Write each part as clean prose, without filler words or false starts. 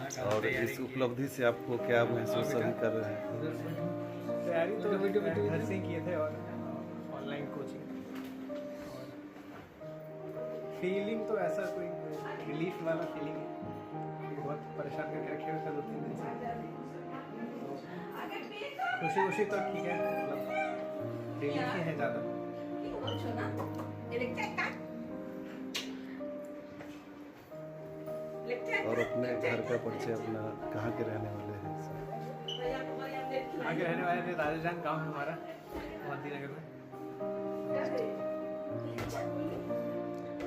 और इस उपलब्धि से आपको क्या महसूस अभी कर रहे हैं? तैयारी तो घर से ही किए थे और ऑनलाइन कोचिंग। फीलिंग तो ऐसा कोई रिलीफ वाला फीलिंग है, बहुत परेशान करके रखे हुए थे 2-3 दिन से। खुशी खुशी तो ठीक है, मतलब रिलीफ ही है ज़्यादा। और अपने घर का परिचय अपना, कहाँ के रहने वाले हैं? आगे रहने वाले थे, राजस्थान गाँव है हमारा, मोती नगर में।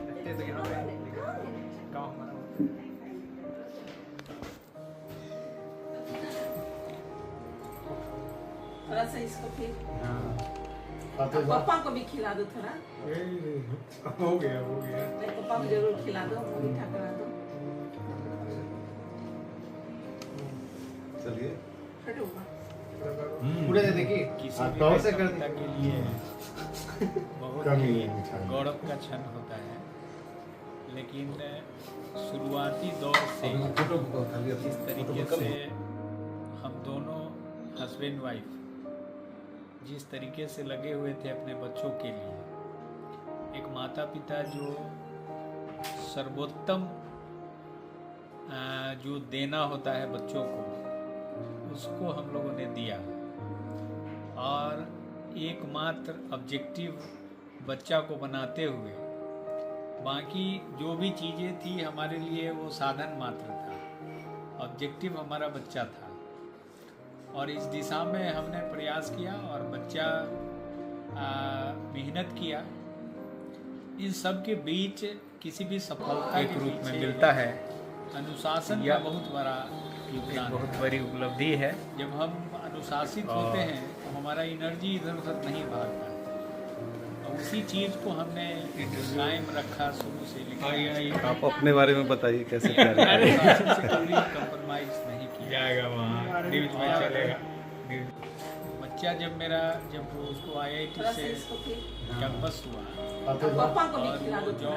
रहते तो यहाँ पे गाँव हमारा। थोड़ा सा इसको फिर पापा को भी खिला दो थोड़ा। हो गया हो गया। पापा को जरूर खिला दो, मीठा करा दो। चलिए पूरे दे देखिए किसी भी गौर से कर पिता के लिए बहुत ही गौरव का क्षण होता है, लेकिन शुरुआती दौर से जिस तरीके से हम दोनों हस्बैंड वाइफ जिस तरीके से लगे हुए थे अपने बच्चों के लिए, एक माता पिता जो सर्वोत्तम जो देना होता है बच्चों को, उसको हम लोगों ने दिया। और एकमात्र ऑब्जेक्टिव बच्चा को बनाते हुए बाकी जो भी चीज़ें थी हमारे लिए वो साधन मात्र था, ऑब्जेक्टिव हमारा बच्चा था। और इस दिशा में हमने प्रयास किया और बच्चा मेहनत किया। इन सब के बीच किसी भी सफलता के रूप में मिलता है अनुशासन का बहुत बड़ा योगदान, बहुत बड़ी उपलब्धि है। जब हम अनुशासित होते हैं तो हमारा एनर्जी इधर उधर नहीं भागता, और उसी चीज़ को हमने कायम रखा शुरू से। लेकिन आप अपने बारे में बताइए, कैसे तैयारी कंप्रोमाइज नहीं किया जाएगा, वहाँ न्यूज में चलेगा। बच्चा जब उसको IIT से कैंपस हुआ पापा को भी खिला दो जो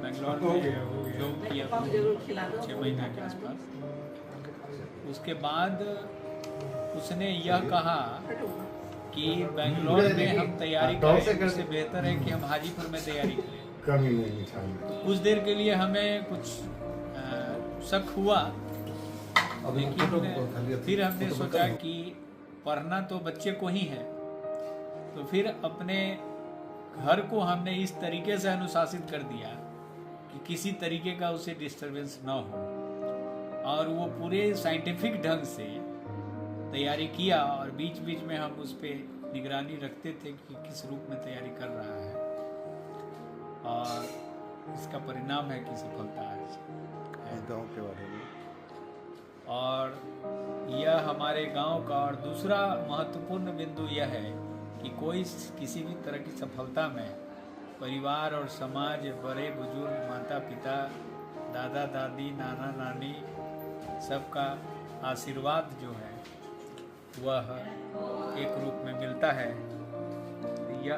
बेंगलोर में जॉब किया 6 महीना के आसपास, उसके बाद उसने यह कहा कि बेंगलोर में हम तैयारी करें, उससे बेहतर है कि हम हाजीपुर में तैयारी करें। तो कुछ देर के लिए हमें कुछ शक हुआ, लेकिन फिर हमने सोचा कि पढ़ना तो बच्चे को ही है, तो फिर अपने घर को हमने इस तरीके से अनुशासित कर दिया कि किसी तरीके का उसे डिस्टरबेंस ना हो, और वो पूरे साइंटिफिक ढंग से तैयारी किया। और बीच बीच में हम उस पर निगरानी रखते थे कि किस रूप में तैयारी कर रहा है, और इसका परिणाम है कि सफलता आज गाँव के बारे में। और यह हमारे गांव का। और दूसरा महत्वपूर्ण बिंदु यह है कि कोई किसी भी तरह की सफलता में परिवार और समाज, बड़े बुजुर्ग, माता पिता, दादा दादी, नाना नानी, सबका आशीर्वाद जो है वह एक रूप में मिलता है। यह